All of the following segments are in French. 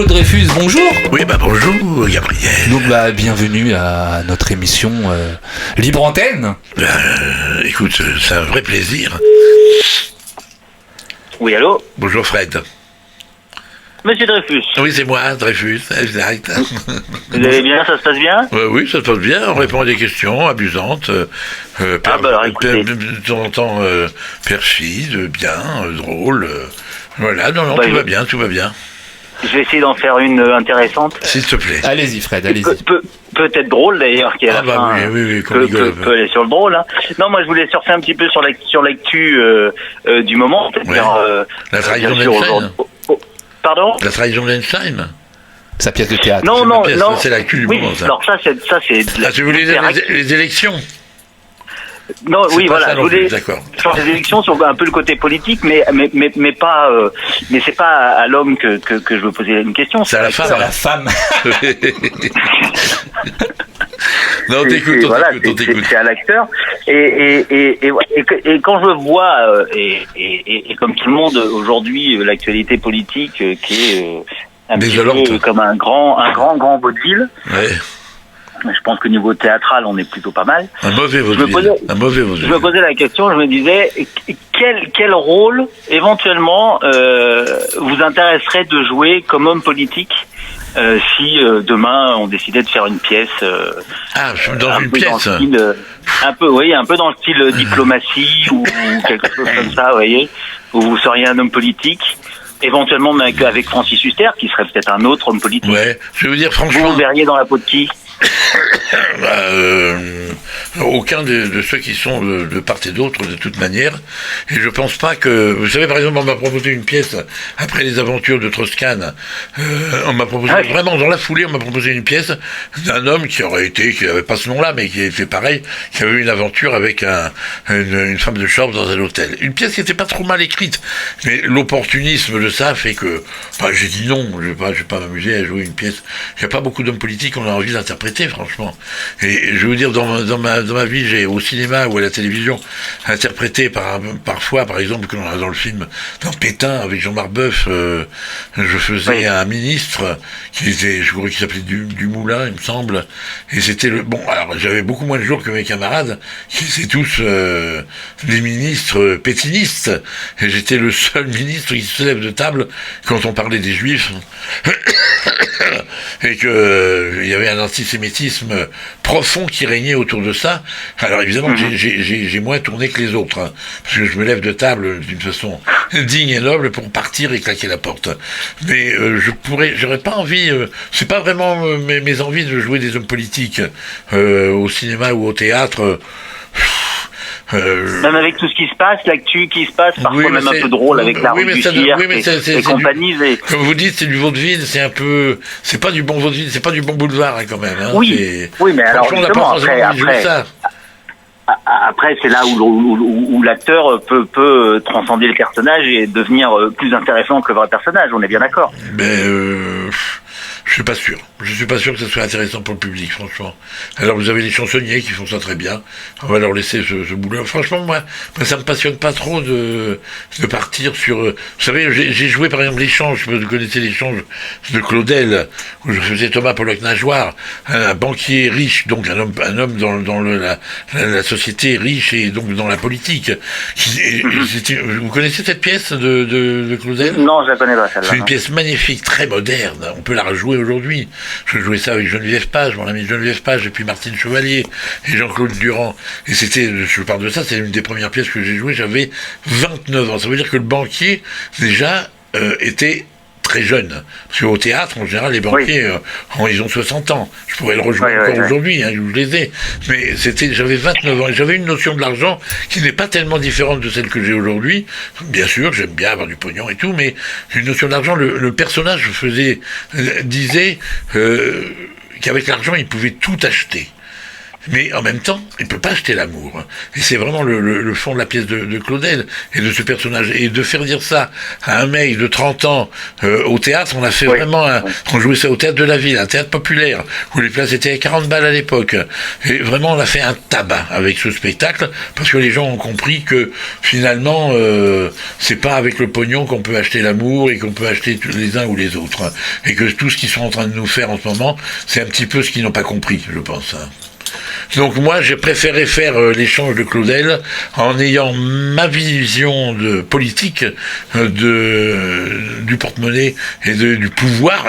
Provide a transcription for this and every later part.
Jean-Claude Dreyfus, bonjour. Oui, bonjour Gabriel. Donc bienvenue à notre émission Libre Antenne. Écoute, c'est un vrai plaisir. Oui, allô? Bonjour Fred. Monsieur Dreyfus. Oui, c'est moi, Dreyfus, exact. Vous allez bien, ça se passe bien? Oui, ça se passe bien, on répond à des questions abusantes, alors, écoutez. de temps en temps perfides, bien, drôles. Voilà, non, tout va bien, tout va bien. Je vais essayer d'en faire une intéressante. S'il te plaît. Allez-y Fred, allez-y. Peut-être drôle d'ailleurs, qui est à la fin. Oui, qu'on peut aller sur le drôle. Hein. Non, moi je voulais surfer un petit peu sur l'actu du moment. La trahison d'Einstein. Pardon? La trahison d'Einstein. Sa pièce de théâtre. Non. C'est l'actu du moment, ça. Alors ça c'est. Tu voulais dire les élections? Non, oui, voilà. Je voulais d'accord. sur les élections, sur un peu le côté politique, mais pas. Mais c'est pas à l'homme que je veux poser une question. C'est à la femme. C'est à la femme. Non, t'écoute. C'est à l'acteur. Et quand je vois et comme tout le monde aujourd'hui, l'actualité politique qui est un petit peu comme un grand vaudeville. Ouais. Je pense qu'au niveau théâtral, on est plutôt pas mal. Un mauvais vaudeville. Je me posais la question, je me disais, quel rôle, éventuellement, vous intéresserait de jouer comme homme politique si demain on décidait de faire une pièce dans une pièce un peu dans le style diplomatie ou quelque chose comme ça, vous voyez, où vous seriez un homme politique. Éventuellement avec Francis Huster, qui serait peut-être un autre homme politique. Ouais, je vais vous dire franchement. Vous verriez dans la peau de qui? Aucun de ceux qui sont de part et d'autre de toute manière, et je pense pas que, vous savez, par exemple, on m'a proposé une pièce après les aventures de Strauss-Kahn, on m'a proposé vraiment dans la foulée, on m'a proposé une pièce d'un homme qui avait pas ce nom-là, mais qui était pareil, qui avait eu une aventure avec une femme de chambre dans un hôtel, une pièce qui était pas trop mal écrite, mais l'opportunisme de ça fait que j'ai dit non, je vais pas m'amuser à jouer une pièce. Il y a pas beaucoup d'hommes politiques qu'on a envie d'interpréter, franchement. Et je veux dire, dans ma vie, j'ai au cinéma ou à la télévision interprété parfois, par exemple, dans le film dans Pétain avec Jean Marbeuf, je faisais un ministre qui s'appelait Dumoulin, il me semble, et c'était alors j'avais beaucoup moins de jours que mes camarades qui étaient tous des ministres pétinistes, et j'étais le seul ministre qui se lève de table quand on parlait des juifs et que il y avait un antisémitisme profond qui régnait autour de ça. Alors évidemment, j'ai moins tourné que les autres, hein, parce que je me lève de table d'une façon digne et noble pour partir et claquer la porte. Mais j'aurais pas envie, c'est pas vraiment mes envies de jouer des hommes politiques au cinéma ou au théâtre. Même avec tout ce qui se passe, l'actu qui se passe, parfois même un peu drôle avec la rue du Cirque et compagnie. Comme vous dites, c'est du vaudeville, c'est pas du bon vaudeville, c'est pas du bon boulevard hein, quand même. Hein, oui, mais alors justement, après, c'est là où l'acteur peut transcender le personnage et devenir plus intéressant que le vrai personnage, on est bien d'accord. Je suis pas sûr. Je suis pas sûr que ce soit intéressant pour le public, franchement. Alors vous avez les chansonniers qui font ça très bien. On va leur laisser ce boulot. Franchement, moi, ça me passionne pas trop de partir sur. Vous savez, j'ai joué par exemple l'échange. Vous connaissez l'échange de Claudel où je faisais Thomas Pollock-Nageoire, un banquier riche, donc un homme dans la société riche et donc dans la politique. Vous connaissez cette pièce de Claudel? Non, je la connais pas celle-là. C'est une pièce magnifique, très moderne. On peut la rejouer aujourd'hui. Je jouais ça avec Geneviève Page, mon ami Geneviève Page, et puis Martine Chevalier, et Jean-Claude Durand. Et je parle de ça, c'est une des premières pièces que j'ai jouées, j'avais 29 ans. Ça veut dire que le banquier, déjà, était très jeune. Parce qu'au théâtre, en général, les banquiers, ils ont 60 ans. Je pourrais le rejouer encore aujourd'hui, hein, je les ai. Mais j'avais 29 ans, et j'avais une notion de l'argent qui n'est pas tellement différente de celle que j'ai aujourd'hui. Bien sûr, j'aime bien avoir du pognon et tout, mais une notion d'argent, le personnage disait qu'avec l'argent, il pouvait tout acheter. mais en même temps, il peut pas acheter l'amour. Et c'est vraiment le fond de la pièce de Claudel et de ce personnage. Et de faire dire ça à un mec de 30 ans au théâtre, on a fait vraiment on jouait ça au théâtre de la ville, un théâtre populaire, où les places étaient à 40 balles à l'époque. Et vraiment, on a fait un tabac avec ce spectacle, parce que les gens ont compris que finalement, c'est pas avec le pognon qu'on peut acheter l'amour et qu'on peut acheter les uns ou les autres. Et que tout ce qu'ils sont en train de nous faire en ce moment, c'est un petit peu ce qu'ils n'ont pas compris, je pense. Donc moi, j'ai préféré faire l'échange de Claudel en ayant ma vision de politique du porte-monnaie et du pouvoir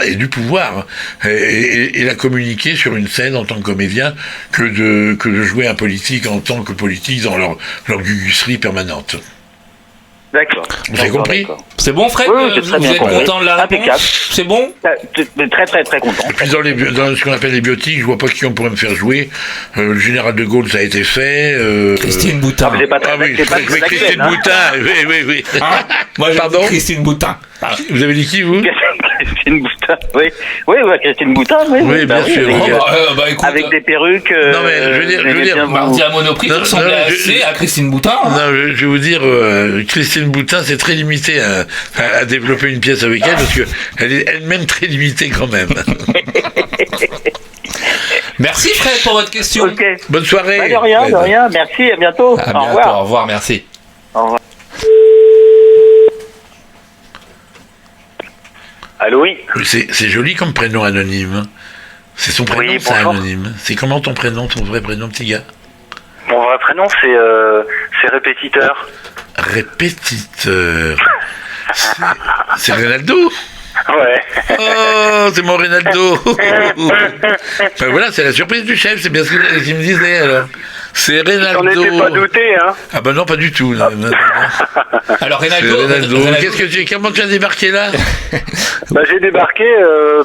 et la communiquer sur une scène en tant que comédien que de jouer un politique en tant que politique dans leur gugusserie permanente. D'accord. Vous avez compris ? C'est bon, Fred? Oui, vous êtes content de la réponse? C'est bon? Très très très content. Et puis dans ce qu'on appelle les biotiques, je vois pas qui on pourrait me faire jouer. Le général de Gaulle, ça a été fait. Christine Boutin. Christine Boutin. Oui. Hein? Moi, j'ai Christine Boutin. Vous avez dit qui, vous? Christine Boutin, oui, Christine Boutin, oui, bien sûr. Écoute, avec des perruques. Non, mais je veux dire, Mardi à Monoprix, tu ressemblais assez à Christine Boutin. Hein. Non, je vais vous dire, Christine Boutin, c'est très limité à développer une pièce avec elle, parce qu'elle est elle-même très limitée quand même. Merci Fred pour votre question. Okay. Bonne soirée. De rien, merci, à bientôt. Au revoir, merci. Au revoir. Allô, oui. C'est joli comme prénom anonyme. C'est son prénom, c'est anonyme. C'est comment ton prénom, ton vrai prénom, petit gars? Mon vrai prénom, c'est Répétiteur. Répétiteur. C'est Ronaldo? Ouais. Oh, c'est mon Ronaldo. Ben voilà, c'est la surprise du chef, c'est bien ce qu'il me disait alors. C'est Ronaldo. J'en étais pas douté, hein. Ah ben non, pas du tout. Non. Alors Ronaldo. Comment tu as débarqué là? J'ai débarqué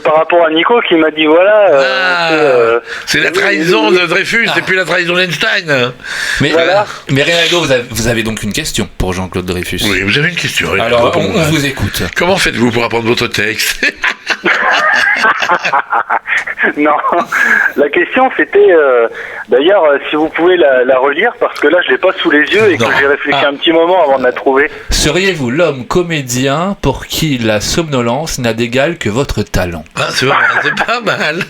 par rapport à Nico qui m'a dit voilà. C'est la trahison de Dreyfus, c'est plus la trahison d'Einstein. Mais Ronaldo, vous avez donc une question pour Jean-Claude Dreyfus. Oui, vous avez une question. Alors on vous écoute. Comment faites-vous pour apprendre votre texte? Non, la question c'était d'ailleurs si vous pouvez la relire parce que là je l'ai pas sous les yeux et que j'ai réfléchi un petit moment avant de la trouver. Seriez-vous l'homme comédien pour qui la somnolence n'a d'égal que votre talent? C'est pas mal.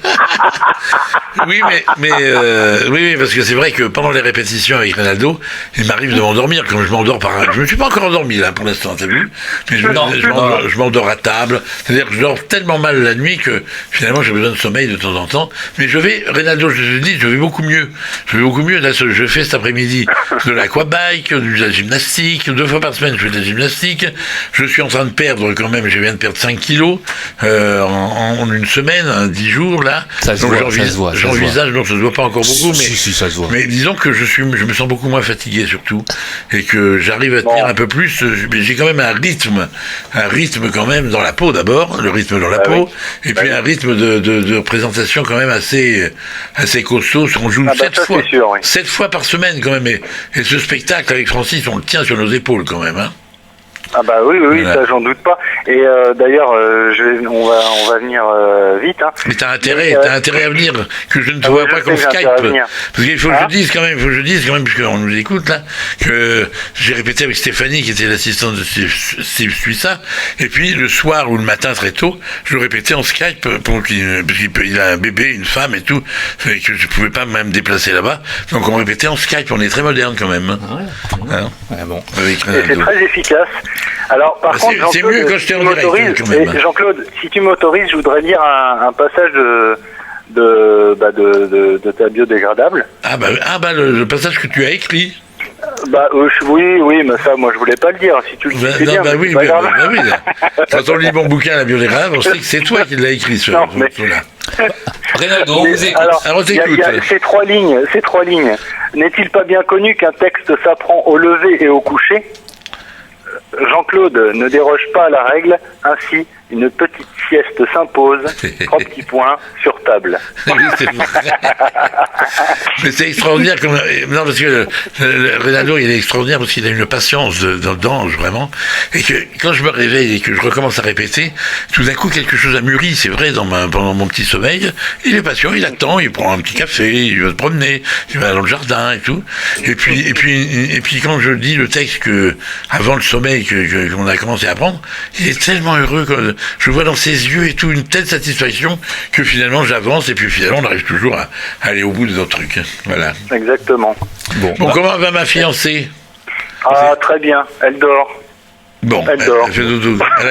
Oui, mais parce que c'est vrai que pendant les répétitions avec Ronaldo, il m'arrive de m'endormir quand je m'endors je me suis pas encore endormi là pour l'instant, t'as vu? Mais je m'endors à table. C'est-à-dire que je dors tellement mal la nuit que finalement j'ai besoin de sommeil de temps en temps. Mais Ronaldo, je te dis, je vais beaucoup mieux. Là, je fais cet après-midi de l'aquabike, de la gymnastique, 2 fois par semaine je fais de la gymnastique. Je suis en train de perdre quand même, je viens de perdre 5 kilos en une semaine, 10 jours là. Ça se voit. J'envisage, non, ça se voit pas encore beaucoup, si, ça se voit. Mais disons que je me sens beaucoup moins fatigué surtout, et que j'arrive à tenir un peu plus. Mais j'ai quand même un rythme quand même dans la peau d'abord, le rythme dans la peau, et puis un rythme de représentation quand même assez costaud. On joue 7 fois par semaine quand même, et ce spectacle avec Francis, on le tient sur nos épaules quand même, hein. Ah bah oui, voilà. Ça j'en doute pas. Et d'ailleurs, on va venir vite. Hein. Mais t'as intérêt à venir, que je ne te vois pas comme Skype. Parce qu'il faut que je dise quand même, puisqu'on nous écoute là, que j'ai répété avec Stéphanie, qui était l'assistante de Steve Suissa, et puis le soir ou le matin très tôt, je le répétais en Skype, parce qu'il a un bébé, une femme et tout, et que je pouvais pas même déplacer là-bas. Donc on répétait en Skype, on est très moderne quand même. Bon. Et c'est très efficace. Alors, par contre, c'est mieux quand je t'ai en direct, quand même. Jean-Claude, si tu m'autorises, je voudrais lire un passage de ta biodégradable. Le passage que tu as écrit. Oui, mais ça, moi, je voulais pas le dire. Si tu le dis, c'est bien. Oui. Quand on lit mon bouquin, La biodégradable, on sait que c'est toi qui l'as écrit, ce là. Ronaldo, on vous écoute. Alors, il y a ces trois lignes. N'est-il pas bien connu qu'un texte s'apprend au lever et au coucher? Jean-Claude ne déroge pas à la règle, ainsi une petite sieste s'impose. 3 petits points sur table. Oui, c'est vrai. Mais c'est extraordinaire. Non, parce que Reynaldo, il est extraordinaire parce qu'il a une patience d'ange, vraiment. Et que quand je me réveille et que je recommence à répéter, tout d'un coup, quelque chose a mûri, c'est vrai, pendant mon petit sommeil. Il est patient, il attend, il prend un petit café, il va se promener, il va dans le jardin et tout. Et puis quand je dis le texte avant le sommeil qu'on a commencé à apprendre, il est tellement heureux que je vois dans ses yeux et tout une telle satisfaction que finalement j'avance et puis finalement on arrive toujours à aller au bout de notre truc. Voilà. Exactement. Bon, comment va ma fiancée? Ah, très bien. Elle dort. Bon, elle dort.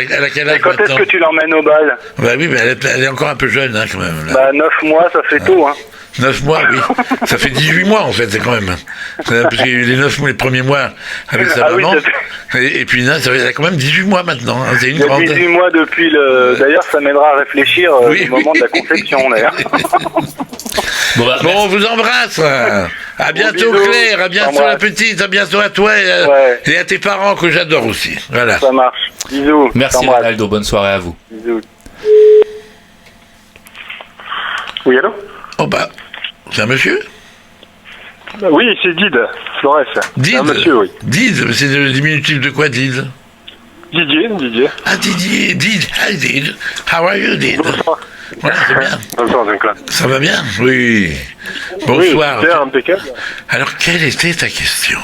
Elle a quel âge? Et quand est-ce que tu l'emmènes au bal? Bah oui, mais elle est encore un peu jeune, hein, quand même. Là. Bah, 9 mois, ça fait tôt, hein. 9 mois, oui. Ça fait 18 mois, en fait, c'est quand même. Parce qu'il y a eu les 9 mois, les premiers mois avec sa maman. Oui, et puis là, ça fait quand même 18 mois maintenant. Hein, c'est une grande... 18 mois depuis le... D'ailleurs, ça m'aidera à réfléchir au moment de la conception, d'ailleurs. Bon, on vous embrasse. À bientôt, bisous. Claire. À bientôt, la petite. À bientôt à toi et à tes parents que j'adore aussi. Voilà. Ça marche. Bisous. Merci, Reynaldo. Bonne soirée à vous. Bisous. Oui, allô? Oh bah, c'est un monsieur? Oui, c'est Did, Flores. Did? Un monsieur, oui. Did, c'est le diminutif de quoi, Did? Didier. Ah, Didier, Did. Hi, Did. How are you, Did? Bonsoir. Voilà, c'est bien. Bonsoir, Jean-Claude. Ça va bien? Oui. Bonsoir. Oui, c'est impeccable. Alors, quelle était ta question?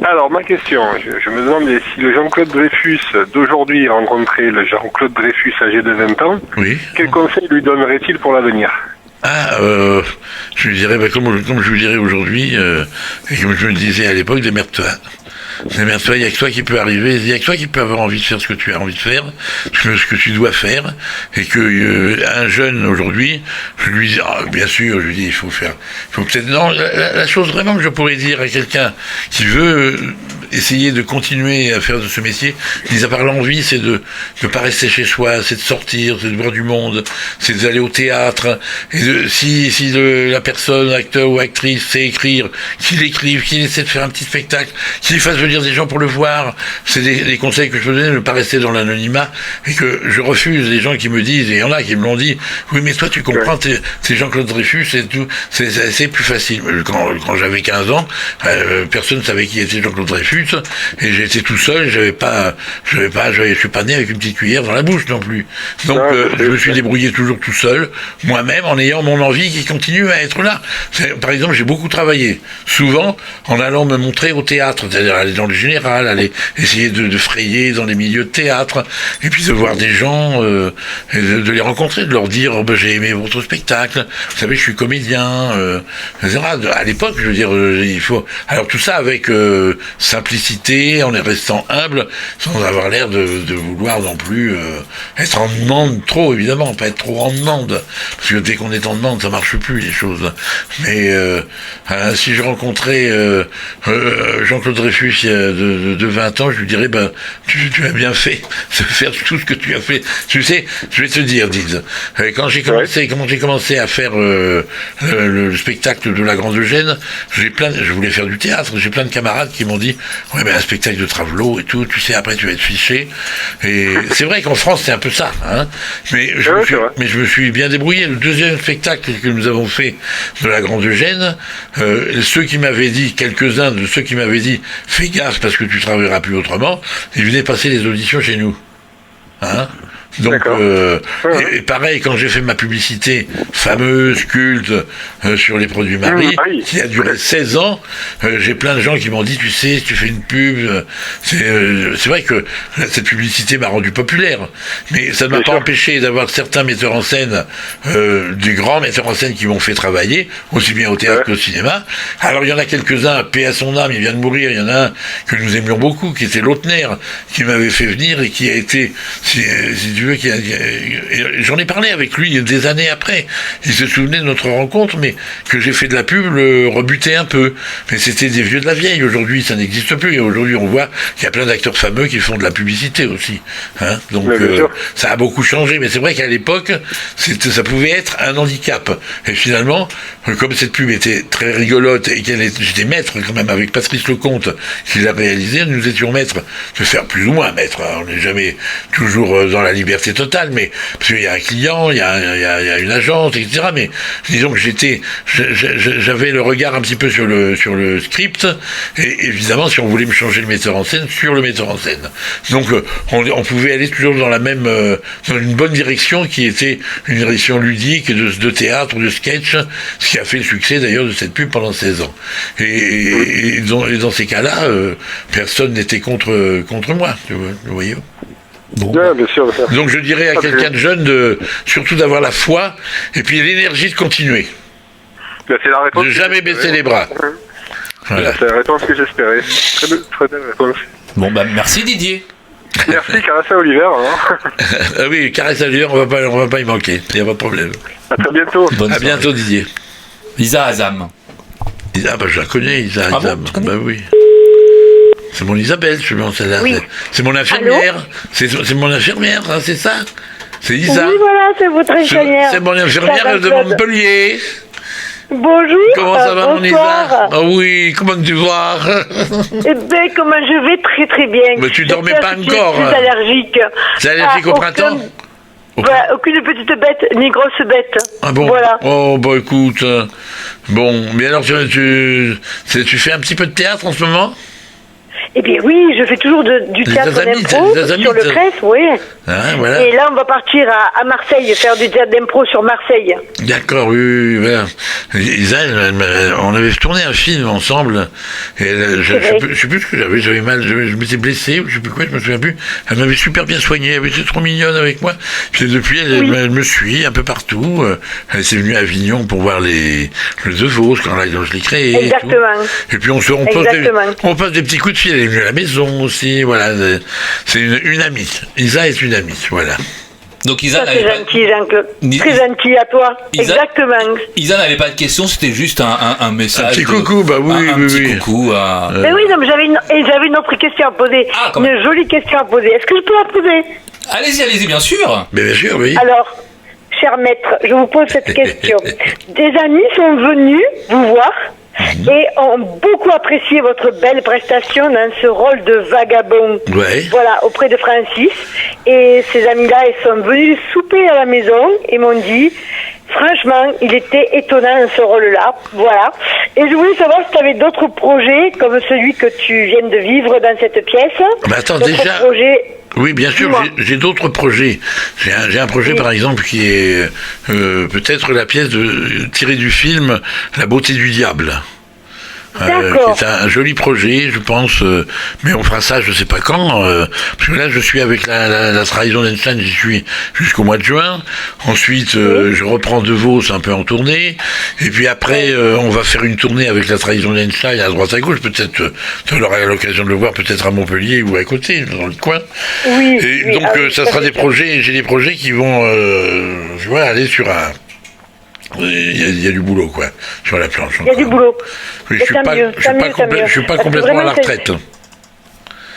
Alors, ma question, je me demandais si le Jean-Claude Dreyfus d'aujourd'hui rencontrait le Jean-Claude Dreyfus âgé de 20 ans, oui. Quel conseil lui donnerait-il pour l'avenir? Je lui dirais, comme je lui dirais aujourd'hui, et comme je me disais à l'époque, démerde-toi. Démerde-toi, il n'y a que toi qui peut arriver, il n'y a que toi qui peut avoir envie de faire ce que tu as envie de faire, ce que tu dois faire, et que un jeune aujourd'hui, je lui dis, bien sûr, je lui dis, il faut peut-être, non, la chose vraiment que je pourrais dire à quelqu'un qui veut essayer de continuer à faire de ce métier, mis à part l'envie, c'est de ne pas rester chez soi, c'est de sortir, c'est de voir du monde, c'est d'aller au théâtre, et si la personne, acteur ou actrice, sait écrire, qu'il écrive, qu'il essaie de faire un petit spectacle, qu'il fasse venir des gens pour le voir, c'est des conseils que je peux donner, ne pas rester dans l'anonymat, et que je refuse les gens qui me disent, et il y en a qui me l'ont dit, oui mais toi tu comprends, c'est Jean-Claude Dreyfus, et tout, c'est plus facile. Quand j'avais 15 ans, personne ne savait qui était Jean-Claude Dreyfus, et j'étais tout seul, je suis pas né avec une petite cuillère dans la bouche non plus. Donc je me suis débrouillé toujours tout seul, moi-même, en ayant mon envie qui continue à être là. Par exemple, j'ai beaucoup travaillé, souvent en allant me montrer au théâtre, c'est-à-dire aller dans le général, aller essayer de frayer dans les milieux de théâtre, et puis de voir des gens, et de les rencontrer, de leur dire j'ai aimé votre spectacle, vous savez je suis comédien, etc. À l'époque, je veux dire, il faut... Alors tout ça avec simplicité, en restant humble, sans avoir l'air de vouloir non plus être en demande trop, évidemment, pas être trop en demande, parce que dès qu'on est en demande, ça marche plus les choses. Mais si je rencontrais Jean-Claude Dreyfus il y a de 20 ans, je lui dirais tu as bien fait de faire tout ce que tu as fait. Tu sais, je vais te dire, Diz, quand j'ai commencé à faire le spectacle de La Grande Eugène, je voulais faire du théâtre, j'ai plein de camarades qui m'ont dit ouais mais un spectacle de Travelo et tout, tu sais après tu vas être fiché. Et c'est vrai qu'en France c'est un peu ça, hein. Mais je me suis bien débrouillé. Le deuxième spectacle que nous avons fait de La Grande Eugène, quelques-uns de ceux qui m'avaient dit fais gaffe parce que tu travailleras plus autrement, ils venaient passer les auditions chez nous. Hein? Donc, et pareil, quand j'ai fait ma publicité fameuse, culte, sur les produits Marie, qui a duré 16 ans, j'ai plein de gens qui m'ont dit, tu sais, tu fais une pub, c'est vrai que cette publicité m'a rendu populaire, mais ça ne m'a pas empêché d'avoir certains metteurs en scène, des grands metteurs en scène qui m'ont fait travailler, aussi bien au théâtre qu'au cinéma. Alors il y en a quelques-uns, paix à son âme, il vient de mourir, il y en a un que nous aimions beaucoup, qui était Lautner, qui m'avait fait venir et qui a été, si tu veux, j'en ai parlé avec lui des années après. Il se souvenait de notre rencontre, mais que j'ai fait de la pub le rebutait un peu. Mais c'était des vieux de la vieille. Aujourd'hui, ça n'existe plus. Et aujourd'hui, on voit qu'il y a plein d'acteurs fameux qui font de la publicité aussi. Hein, donc, ça a beaucoup changé. Mais c'est vrai qu'à l'époque, ça pouvait être un handicap. Et finalement, comme cette pub était très rigolote et j'étais maître quand même avec Patrice Lecomte qui l'a réalisé, nous étions maîtres de faire plus ou moins maître. Hein, on n'est jamais toujours dans la liberté liberté totale, mais parce qu'il y a un client, il y a une agence, etc. Mais disons que j'avais le regard un petit peu sur le script, et évidemment, si on voulait me changer le metteur en scène, sur le metteur en scène. Donc, on pouvait aller toujours dans dans une bonne direction, qui était une direction ludique de théâtre ou de sketch, ce qui a fait le succès d'ailleurs de cette pub pendant 16 ans. Et dans ces cas-là, personne n'était contre moi, vous voyez. Bon. Ouais, bien sûr. Donc je dirais à quelqu'un de jeune surtout d'avoir la foi et puis l'énergie de continuer. Là, c'est la réponse. De jamais baisser les bras. Voilà. C'est la réponse que j'espérais. Très belle réponse. Bon, merci Didier. Merci, caresse à Oliver. Ah oui, caresse à Oliver, on va pas y manquer. Il n'y a pas de problème. À très bientôt. À bientôt, Didier. Isa Azam. Je la connais, Isa Azam. Oui. C'est mon Isabelle, je pense. Oui. C'est mon infirmière. C'est mon infirmière, hein, c'est ça. C'est Isa. Oui, voilà, c'est votre infirmière. C'est mon infirmière de Montpellier. Bonjour. Comment ça va, mon Isa? Ah oui, comment tu vas? Eh bien, comment je vais? Très très bien. Mais tu dormais pas encore. Je suis allergique. C'est allergique au printemps? Aucune petite bête, ni grosse bête. Ah bon? Voilà. Oh, écoute. Bon, mais alors tu fais un petit peu de théâtre en ce moment? Eh bien oui, je fais toujours du théâtre d'impro sur le Crès, oui. Ah, voilà. Et là, on va partir à Marseille, faire du théâtre d'impro sur Marseille. D'accord, oui, voilà. Isa, on avait tourné un film ensemble, et je sais plus ce que j'avais mal, je m'étais blessé, ou je sais plus quoi, je me souviens plus. Elle m'avait super bien soigné, elle était trop mignonne avec moi. Puis depuis, elle me suit un peu partout. Elle s'est venue à Avignon pour voir le De Vos, quand je l'ai créé. Exactement. Et puis on passe des petits coups de fil. Elle est venue à la maison aussi, voilà. C'est une amie. Isa est une amie, voilà. Donc Isa c'est gentil, Jean-Claude. Très gentil à toi. Exactement. Isa n'avait pas de questions, c'était juste un message. Un petit coucou, un petit coucou. Mais oui, non, mais j'avais une autre question à poser. Une jolie question à poser. Est-ce que je peux la poser? Allez-y, bien sûr. Mais bien sûr, oui. Alors, cher maître, je vous pose cette question. Des amis sont venus vous voir et ont beaucoup apprécié votre belle prestation dans ce rôle de vagabond. Ouais. Voilà, auprès de Francis. Et ces amis-là, ils sont venus souper à la maison et m'ont dit, franchement, il était étonnant dans ce rôle-là. Voilà. Et je voulais savoir si tu avais d'autres projets comme celui que tu viens de vivre dans cette pièce. Bah attends, déjà. Oui, bien sûr, j'ai d'autres projets. J'ai un projet, par exemple, qui est peut-être la pièce tirée du film La beauté du diable. C'est un joli projet, je pense, mais on fera ça, je sais pas quand, parce que là, je suis avec la trahison d'Einstein, j'y suis jusqu'au mois de juin. Ensuite, je reprends De Vos un peu en tournée, et puis après, on va faire une tournée avec la trahison d'Einstein à droite à gauche. Peut-être, tu auras l'occasion de le voir, peut-être à Montpellier ou à côté, dans le coin. Oui. Et donc, ça sera des projets. J'ai des projets qui vont, aller sur un. Il y a du boulot, quoi, sur la planche. Il y a du boulot. Oui, je suis pas complètement à la retraite.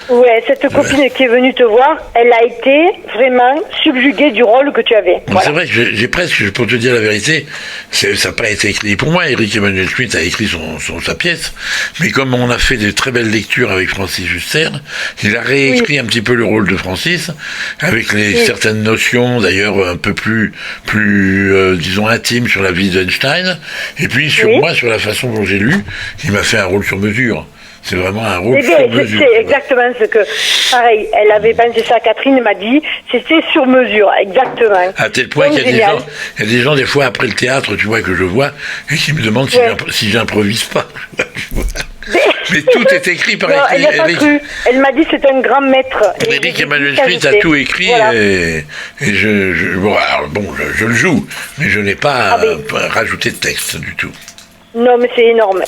Ouais, cette copine qui est venue te voir, elle a été vraiment subjuguée du rôle que tu avais. Voilà. C'est vrai que j'ai presque, pour te dire la vérité, ça n'a pas été écrit pour moi. Éric Emmanuel Schmitt a écrit sa pièce, mais comme on a fait de très belles lectures avec Francis Huster, il a réécrit un petit peu le rôle de Francis, avec certaines notions, d'ailleurs, un peu plus disons, intimes sur la vie d'Einstein, et puis sur moi, sur la façon dont j'ai lu, il m'a fait un rôle sur mesure. C'est vraiment un rôle sur mesure. C'est exactement ce que... Pareil, elle avait pensé ça, Catherine m'a dit, c'était sur mesure, exactement. À tel point qu'il y a des gens, des fois, après le théâtre, tu vois, que je vois, et qui me demandent si j'improvise pas. Mais tout est écrit par elle n'a pas cru. Elle m'a dit c'est un grand maître. Éric Emmanuel Schmitt a tout écrit, voilà. et je le joue, mais je n'ai pas rajouté de texte du tout. Non, mais c'est énorme.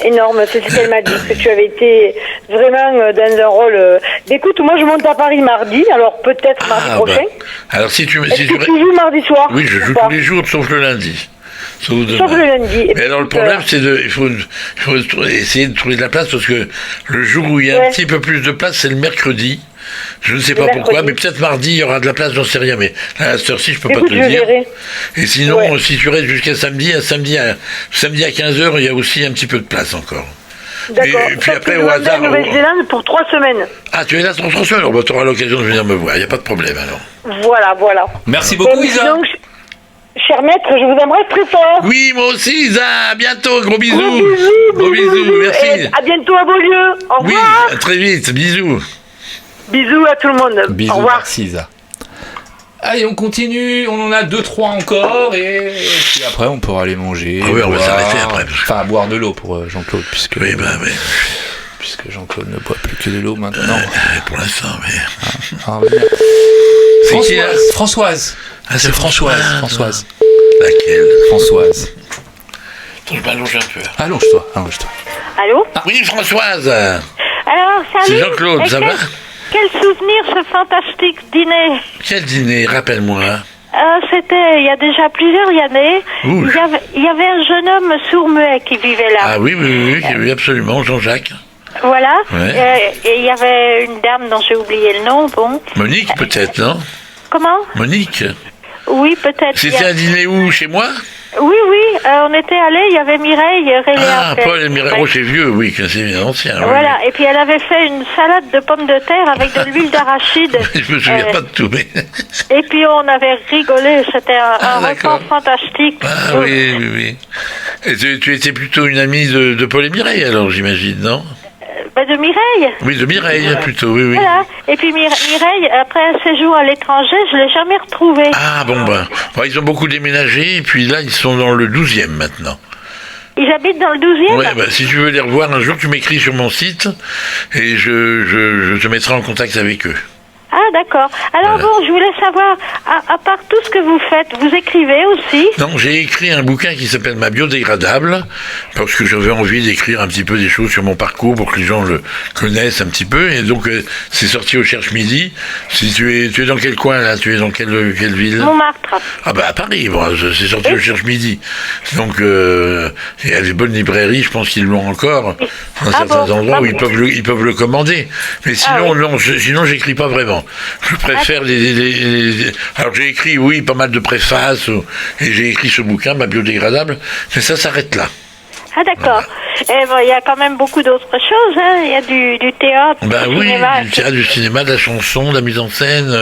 C'est ce qu'elle m'a dit, que tu avais été vraiment dans un rôle... Écoute, moi je monte à Paris mardi, alors peut-être mardi prochain. Alors si tu joues mardi soir? Oui, je joue tous les jours, sauf le lundi. Sauf le lundi. Mais alors le problème, c'est il faut essayer de trouver de la place, parce que le jour où il y a un petit peu plus de place, c'est le mercredi. Je ne sais pas pourquoi, mais peut-être mardi, il y aura de la place, j'en sais rien, mais à cette heure-ci, je peux pas te le dire. Et sinon, si tu restes jusqu'à samedi à 15h, il y a aussi un petit peu de place encore. D'accord. Et puis après, au hasard... en Nouvelle-Zélande pour 3 semaines. Ah, tu es là pour 3 semaines? Alors, tu auras l'occasion de venir me voir, il n'y a pas de problème, alors. Voilà. Merci beaucoup, Isa. Donc, cher maître, je vous embrasse très fort. Oui, moi aussi, Isa, à bientôt, gros bisous. Gros bisous, merci. Et à bientôt à Beaulieu. Au Oui, revoir. à très vite, bisous. Bisous à tout le monde. Bisous, au revoir. merci, Isa. Allez, on continue, on en a 2-3 encore, et puis après on pourra aller manger. Ah oui, on va s'arrêter après. Enfin, boire de l'eau pour Jean-Claude, puisque... Oui, Puisque Jean-Claude ne boit plus que de l'eau maintenant. Pour l'instant, mais... Françoise. Ah, c'est Françoise. Laquelle? Françoise. Attends, je m'allonge un peu. Allonge-toi. Allô? Oui, Françoise. Alors, salut. C'est Jean-Claude, ça va? Quel souvenir ce fantastique dîner. Quel dîner? Rappelle-moi. C'était il y a déjà plusieurs années. Il y avait un jeune homme sourd-muet qui vivait là. Ah oui, absolument, Jean-Jacques. Voilà. Ouais. Et il y avait une dame dont j'ai oublié le nom, bon. Monique, peut-être, non? Comment? Monique? Oui, peut-être. C'était un dîner où? Chez moi? Oui, on était allés, il y avait Mireille Réléa. Ah, Paul et Mireille, c'est vieux, oui, c'est bien ancien. Voilà, et puis elle avait fait une salade de pommes de terre avec de l'huile d'arachide. Je me souviens pas de tout, mais... Et puis on avait rigolé, c'était un repas fantastique. Ah oui. Et tu étais plutôt une amie de Paul et Mireille, alors, j'imagine, non? De Mireille. Oui, de Mireille, plutôt, oui. Voilà. Et puis Mireille, après un séjour à l'étranger, je ne l'ai jamais retrouvée. Ah, bon, ils ont beaucoup déménagé, et puis là, ils sont dans le 12e maintenant. Ils habitent dans le 12e? Ouais, si tu veux les revoir un jour, tu m'écris sur mon site, et je te mettrai en contact avec eux. Ah, d'accord. Alors bon, je voulais savoir, à part tout ce que vous faites, vous écrivez aussi? Non, j'ai écrit un bouquin qui s'appelle Ma biodégradable, parce que j'avais envie d'écrire un petit peu des choses sur mon parcours pour que les gens le connaissent un petit peu, et donc c'est sorti au Cherche Midi. Si tu es dans quel coin, là? Tu es dans quelle ville? Montmartre. Ah à Paris, c'est sorti au Cherche Midi. Donc, il y a des bonnes librairies, je pense qu'ils l'ont encore, dans certains endroits où ils peuvent le commander. Mais sinon, sinon j'écris pas vraiment. Je préfère Alors j'ai écrit, pas mal de préfaces, et j'ai écrit ce bouquin, Ma biodégradable, mais ça s'arrête là. Ah d'accord. Et il y a quand même beaucoup d'autres choses, hein. Il y a du théâtre, du cinéma. Du théâtre, du cinéma, de la chanson, de la mise en scène,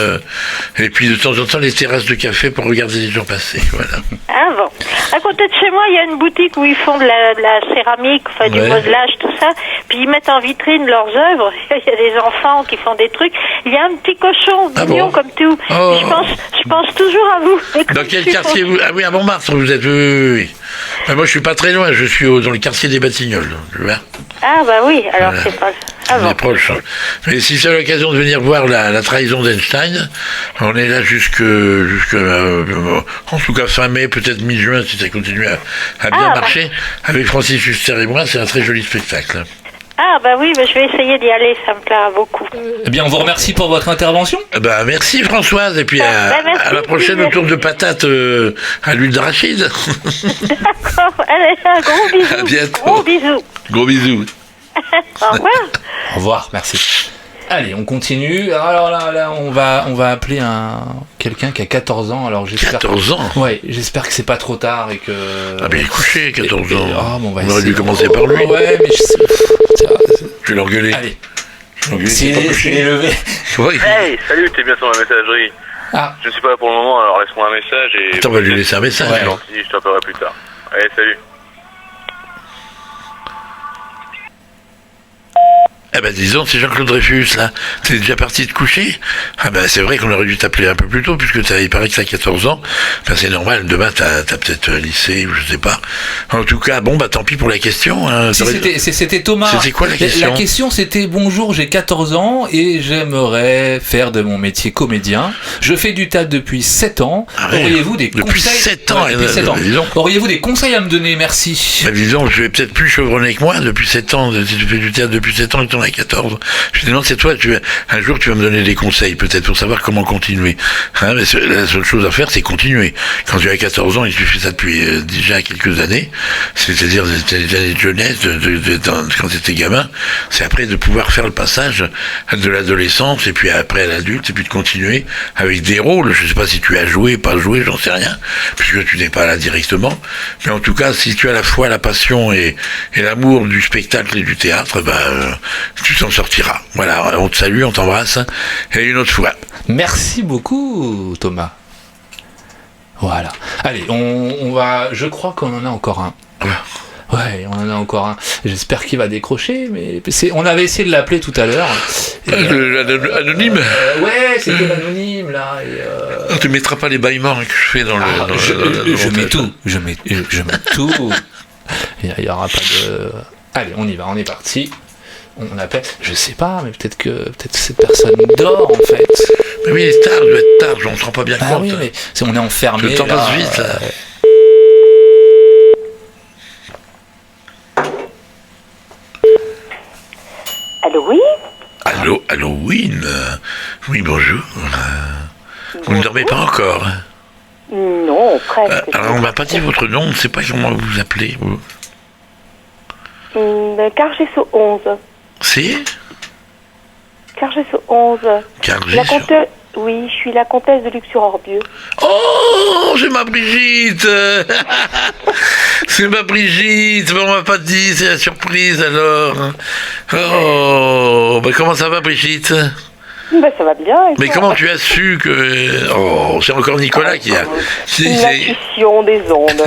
et puis de temps en temps les terrasses de café pour regarder les gens passer, voilà. Ah bon. À côté de chez moi, il y a une boutique où ils font de la céramique, du modelage, tout ça, puis ils mettent en vitrine leurs œuvres. Il y a des enfants qui font des trucs. Il y a un petit cochon mignon comme tout. Oh. Je pense toujours à vous. Dans quel quartier vous... Ah oui, à Montmartre vous êtes, oui. Moi je suis pas très loin, je suis dans le quartier des Batignolles, tu vois. Ah bah oui, alors c'est pas... On est proche. Mais si c'est l'occasion de venir voir la trahison d'Einstein, on est là jusque en tout cas fin mai, peut-être mi-juin, si ça continue à bien marcher. Avec Francis Huster et moi, c'est un très joli spectacle. Ah bah oui, je vais essayer d'y aller, ça me plaira beaucoup. Eh bien, on vous remercie pour votre intervention. Merci Françoise, et puis à la prochaine autour de patates à l'huile d'arachide. D'accord, allez, un gros bisou. À bientôt. Gros bisous. Gros bisous. Au revoir. Au revoir, merci. Allez, on continue. Alors là, on va appeler quelqu'un qui a 14 ans. Alors j'espère. 14 ans. Ouais, j'espère que c'est pas trop tard et que. Ah ben il est couché, 14 ans. On aurait dû commencer par lui. Ouais, mais je vais l'engueuler. Allez. S'il est levé. Oui. Hey, salut, t'es bien sur ma messagerie. Je ne suis pas là pour le moment, alors laisse-moi un message et. Attends, on va lui laisser un message. Ouais, gentil, je t'appellerai plus tard. Allez, salut. Eh ben disons, c'est Jean-Claude Dreyfus, là. T'es déjà parti te coucher? Ah ben c'est vrai qu'on aurait dû t'appeler un peu plus tôt, puisque il paraît que t'as 14 ans. Ben c'est normal, demain t'as peut-être lycée, ou je sais pas. En tout cas, tant pis pour la question. Hein. C'était Thomas. C'était quoi la question? La question c'était, bonjour, j'ai 14 ans et j'aimerais faire de mon métier comédien. Je fais du théâtre depuis 7 ans. Auriez-vous des conseils? 7 ans, depuis 7 ans. Auriez-vous des conseils à me donner? Merci. Ben disons, je vais peut-être plus chevronner que moi depuis 7 ans. Si tu fais du théâtre depuis 7 ans, on a 14. Je me demande, c'est toi, un jour tu vas me donner des conseils, peut-être, pour savoir comment continuer. Hein, mais la seule chose à faire, c'est continuer. Quand tu as 14 ans, et tu fais ça depuis déjà quelques années, c'est-à-dire les années de jeunesse, quand tu étais gamin, c'est après de pouvoir faire le passage de l'adolescence, et puis après à l'adulte, et puis de continuer avec des rôles. Je sais pas si tu as joué, pas joué, j'en sais rien, puisque tu n'es pas là directement. Mais en tout cas, si tu as la foi, la passion et l'amour du spectacle et du théâtre, tu t'en sortiras. Voilà, on te salue, on t'embrasse, et une autre fois. Merci beaucoup, Thomas. Voilà. Allez, on va. Je crois qu'on en a encore un. Ouais, on en a encore un. J'espère qu'il va décrocher, mais on avait essayé de l'appeler tout à l'heure. Anonyme. Ouais, c'était l'anonyme là. Tu mettras pas les bâillements que je fais dans je mets tout. Je mets tout. Il y aura pas de. Allez, on y va. On est parti. On appelle. Je sais pas, mais peut-être que cette personne dort en fait. Mais oui, il est tard, il doit être tard. On ne se rend pas bien compte. Oui, mais on est enfermé. Le temps passe vite. Là. Allô, oui. Allô, Halloween. Oui, bonjour. Vous ne dormez pas encore? Non, presque. Alors, on m'a pas dit votre nom, on ne sait pas comment vous vous appelez, vous. Cargesso 11. C'est Cargesso 11. Cargesso. Oui, je suis la comtesse de Luxembourg-Orbieu. Oh, c'est ma Brigitte. C'est ma Brigitte. On m'a pas dit, c'est la surprise alors. Oh, comment ça va, Brigitte? Ça va bien. Mais comment tu as su que... Oh, c'est encore Nicolas qui a... L'intuition des ondes.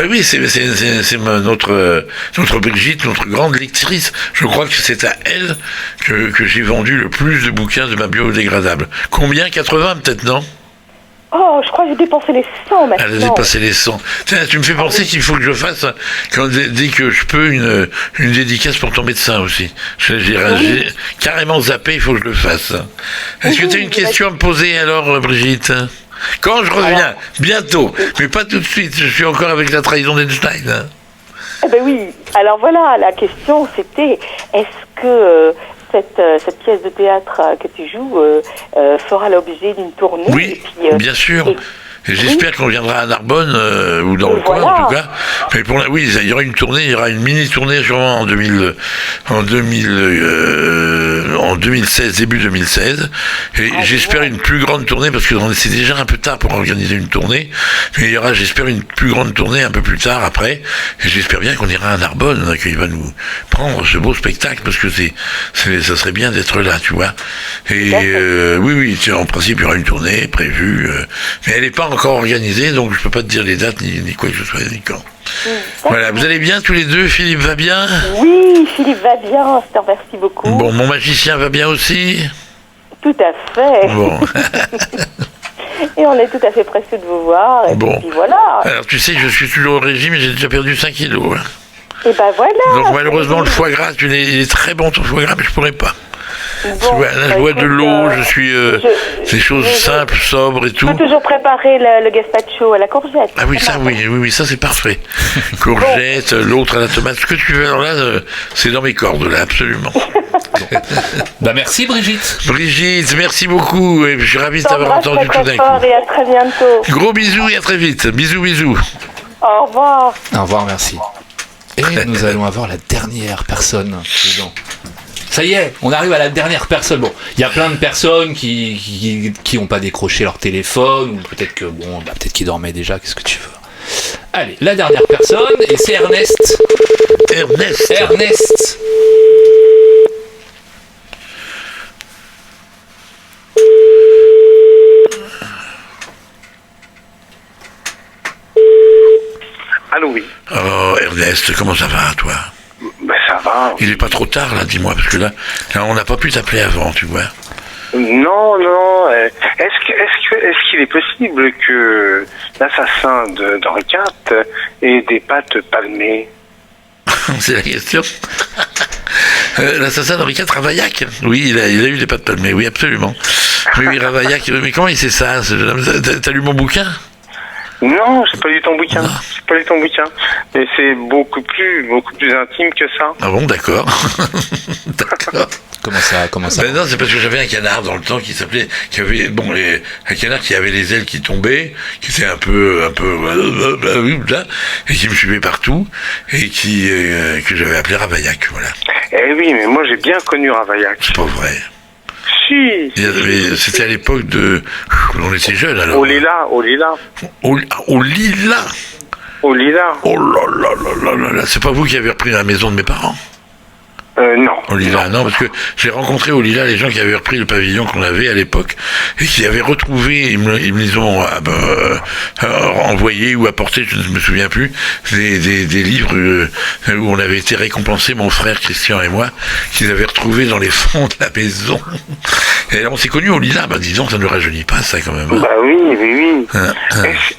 Oui, c'est notre Brigitte, notre grande lectrice. Je crois que c'est à elle que j'ai vendu le plus de bouquins de ma biodégradable. Combien? 80 peut-être, non? Oh, je crois que j'ai dépensé les 100 maintenant. Elle a dépassé les 100. Tiens, tu me fais penser qu'il faut que je fasse, dès que je peux, une dédicace pour ton médecin aussi. J'ai carrément zappé, il faut que je le fasse. Est-ce que tu as une question à me poser alors, Brigitte? Quand je reviens? Bientôt, mais pas tout de suite. Je suis encore avec la trahison d'Einstein. Eh ben oui. Alors voilà, la question c'était, est-ce que... Cette pièce de théâtre que tu joues fera l'objet d'une tournée? Oui, et puis, bien sûr. J'espère qu'on viendra à Narbonne ou dans le coin en tout cas. Mais oui, il y aura une tournée, il y aura une mini tournée sûrement en 2016, début 2016. Et j'espère une plus grande tournée parce que c'est déjà un peu tard pour organiser une tournée. Mais il y aura, j'espère, une plus grande tournée un peu plus tard après. Et j'espère bien qu'on ira à Narbonne, qu'il va nous prendre ce beau spectacle parce que ça serait bien d'être là, tu vois. Et oui, en principe, il y aura une tournée prévue, mais elle n'est pas encore organisée, donc je peux pas te dire les dates ni quoi que ce soit, ni quand. Voilà, vous allez bien tous les deux? Philippe va bien? Oui, Philippe va bien, je te remercie beaucoup. Bon, mon magicien va bien aussi? Tout à fait. Bon. Et on est tout à fait pressés de vous voir, et puis voilà. Alors tu sais, je suis toujours au régime et j'ai déjà perdu 5 kilos. Et ben voilà. Donc malheureusement, le foie gras, il est très bon ton foie gras, mais je pourrais pas. Bon, je bois de l'eau, je suis des choses simples, sobres et tout. Je peux toujours préparer le gazpacho à la courgette. Ah oui, ça oui, ça c'est parfait. Courgette, l'autre à la tomate, ce que tu veux. Alors là, c'est dans mes cordes là, absolument. Merci Brigitte. Brigitte, merci beaucoup. Et je suis ravi de t'avoir entendu tout d'un coup. Et à très bientôt. Gros bisous et à très vite. Bisous. Au revoir. Au revoir, merci. Et nous allons avoir la dernière personne dedans. Ça y est, on arrive à la dernière personne. Bon, il y a plein de personnes qui n'ont pas décroché leur téléphone, ou peut-être que peut-être qu'ils dormaient déjà, qu'est-ce que tu veux. Allez, la dernière personne, et c'est Ernest. Ernest. Allô, oui. Oh, Ernest, comment ça va, toi? Ça va. Il est pas trop tard, là, dis-moi, parce que là on n'a pas pu t'appeler avant, tu vois. Non. Est-ce qu'il est possible que l'assassin d'Henri IV ait des pattes palmées? C'est la question. L'assassin d'Henri IV, Ravaillac. Oui, il a eu des pattes palmées, oui, absolument. Oui, Ravaillac. Mais comment il sait ça? T'as lu mon bouquin? Non, j'ai pas lu ton bouquin. J'ai pas lu ton bouquin. Mais c'est beaucoup plus intime que ça. Ah bon, d'accord. D'accord. Comment ça? Ben non, c'est parce que j'avais un canard dans le temps un canard qui avait les ailes qui tombaient, qui était un peu, et qui me suivait partout, et que j'avais appelé Ravaillac, voilà. Eh oui, mais moi j'ai bien connu Ravaillac. C'est pas vrai. Si. C'était à l'époque de... On était jeunes alors. Au lilas. Au lilas. Au lilas. Oh là, c'est pas vous qui avez repris la maison de mes parents? Non. Au Lilas, non, parce que j'ai rencontré au Lilas les gens qui avaient repris le pavillon qu'on avait à l'époque et qui avaient retrouvé, ils me les ont envoyés ou apportés, je ne me souviens plus, des livres où on avait été récompensés, mon frère Christian et moi, qu'ils avaient retrouvés dans les fonds de la maison. Et alors on s'est connus au Lilas, disons que ça ne rajeunit pas ça quand même. Bah oui.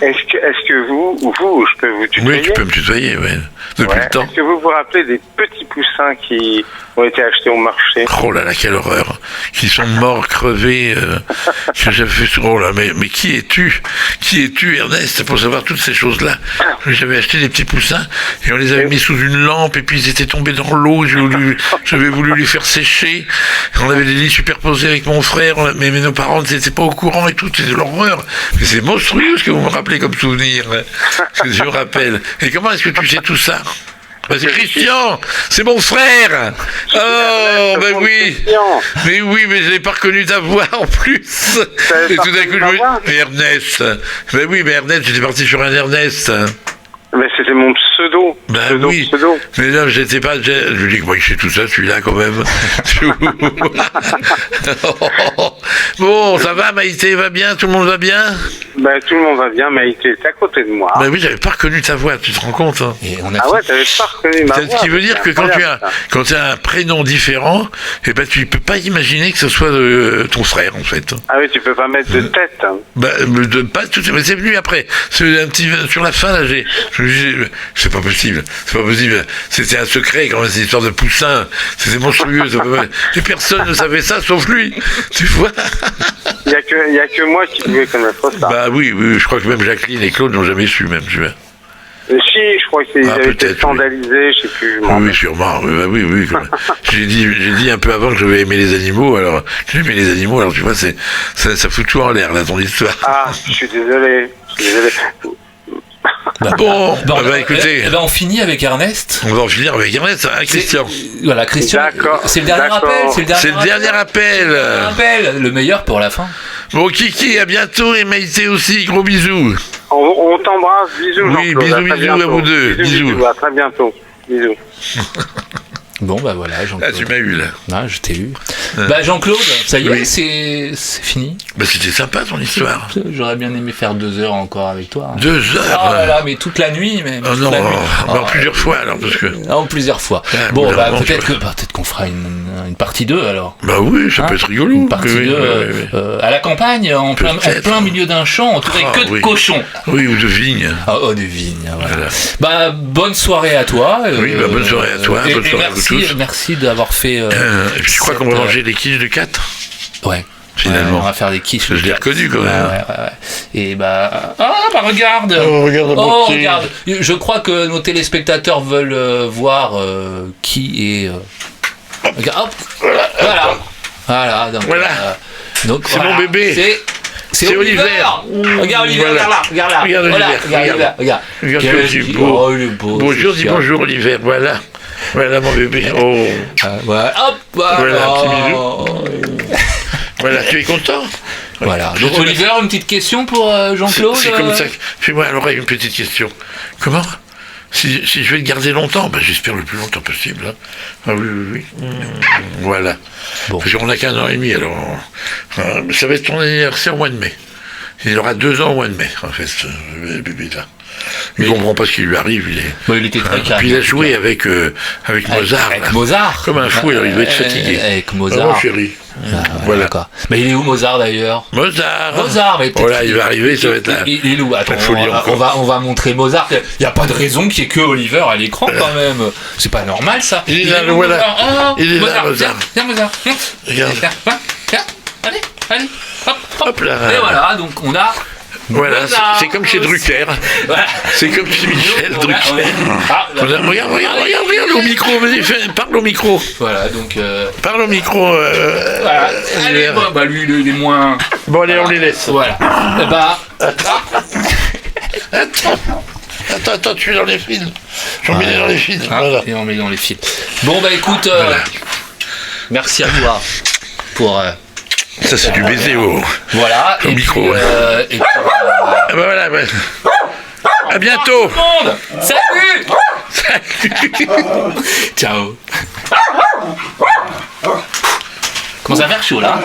Est-ce que vous, je peux vous tutoyer? Oui, tu peux me tutoyer, ouais. Depuis le temps. Est-ce que vous vous rappelez des petits poussins qui ont été achetés au marché? Oh là là, quelle horreur! Qui sont morts, crevés, que j'avais fait... Oh là, mais qui es-tu? Qui es-tu, Ernest, pour savoir toutes ces choses-là? J'avais acheté des petits poussins, et on les avait mis sous une lampe, et puis ils étaient tombés dans l'eau, j'avais voulu les faire sécher, on avait des lits superposés avec mon frère, mais nos parents n'étaient pas au courant et tout, c'était de l'horreur. Mais c'est monstrueux ce que vous me rappelez comme souvenir, ce que je me rappelle. Et comment est-ce que tu sais tout ça? C'est Christian, c'est mon frère. Oh, ben oui. Mais oui, mais je n'ai pas reconnu ta voix en plus. Et tout d'un coup, mais Ernest. Ben oui, mais Ernest, j'étais parti sur un Ernest. Mais c'était mon pseudo. Ben oui. Mais là, j'étais pas. Je dis que moi, je sais tout ça, celui-là, quand même. Bon, ça va, Maïté va bien? Tout le monde va bien? Ben, tout le monde va bien. Maïté est à côté de moi. Ben oui, j'avais pas reconnu ta voix, tu te rends compte, hein? Ah ouais, t'avais pas reconnu ma voix. Ce qui veut dire que quand tu as un prénom différent, eh ben, tu peux pas imaginer que ce soit ton frère, en fait. Ah oui, tu peux pas mettre de tête. Hein. Ben, pas tout, mais c'est venu après. C'est un petit, sur la fin, là, c'est pas possible. C'était un secret, quand même, cette histoire de poussin. C'était monstrueux. Et personne ne savait ça, sauf lui. Tu vois? Il y a que moi qui pouvais connaître ça. Bah oui, je crois que même Jacqueline et Claude n'ont jamais su, même, tu vois. Si, je crois qu'ils avaient été scandalisés, je sais plus. Oui, sûrement. Oui. J'ai dit un peu avant que j'avais aimé les animaux, alors tu vois, ça fout tout en l'air, là, ton histoire. Ah, je suis désolé. Bon, écoutez. On finit avec Ernest. On va en finir avec Ernest, hein, Christian. Voilà, Christian. C'est le dernier appel. C'est le dernier appel. Le meilleur pour la fin. Bon, Kiki, à bientôt, et Maïté aussi, gros bisous. On t'embrasse, bisous. Oui, bisous à vous deux. Bisous. À très bientôt. Bisous. Bon, bah voilà, Jean-Claude. Ah, tu m'as eu, là. Ah, je t'ai eu. Bah, Jean-Claude, ça y est, c'est fini. Bah, c'était sympa, ton histoire. J'aurais bien aimé faire 2 heures encore avec toi. 2 heures? Oh là là, mais toute la nuit, même. Oh non, plusieurs fois, alors, parce que... plusieurs fois. Ah, bon, bah, peut-être qu'on fera une partie 2, alors. Bah oui, ça peut être rigolo. Une partie 2, à la campagne, en plein milieu d'un champ, entouré que de cochons. Oui, ou de vignes. Oh, de vignes, voilà. Bah, bonne soirée à toi. Oui, bonne soirée à toi, bonne soirée à vous tous. Merci d'avoir fait... et puis je crois qu'on va manger des quiches de 4. Ouais. Finalement. On va faire des quiches. Je l'ai reconnu quand même. Ouais. Et bah... Ah, bah regarde. Regarde. Je crois que nos téléspectateurs veulent voir qui est... Hop. Voilà. Donc, c'est mon bébé. C'est Oliver. Regarde Oliver, regarde là. Regarde. Bonjour, dis bonjour Oliver, voilà. Voilà mon bébé. Oh. Voilà, hop. Voilà, un petit bisou. Voilà, tu es content? Voilà. Donc Oliver, une petite question pour Jean-Claude. C'est comme ça. Fais-moi à l'oreille une petite question. Comment? Si je vais te garder longtemps, j'espère le plus longtemps possible. Hein. Ah oui. Voilà. Bon. Parce qu'on n'a qu'un an et demi, alors... ça va être ton anniversaire au mois de mai. Il aura 2 ans au mois de mai, en fait, ce bébé-là. Il ne comprend pas ce qui lui arrive. Il était très calme. Puis il a joué avec Mozart. Avec Mozart. Comme un fou, alors il doit être fatigué. Avec Mozart. Oh, chérie. Voilà. D'accord. Mais il est où Mozart d'ailleurs? Mozart, mais voilà, il va arriver, ça va être là. Il est où? Attends, on va montrer Mozart. Il n'y a pas de raison qu'il n'y ait que Oliver à l'écran quand même. C'est pas normal ça. Il est là, voilà. Il est là, Mozart. Viens, Mozart. Regarde. Allez. Hop là. Et voilà, donc on a Voilà, c'est comme chez Drucker. Voilà. C'est comme chez Michel Drucker. Regarde au micro, vas-y, parle au micro. Voilà, donc... Parle au micro. Voilà. Allez, lui, il est moins... Bon, allez, on les laisse. Voilà. Attends, tu es dans les fils. J'en mets dans les fils. Voilà. Et on met dans les fils. Bon, écoute, merci à toi pour... Ça, c'est du baiser au micro. Voilà. À bientôt. Salut. Ciao. Commence à faire chaud là.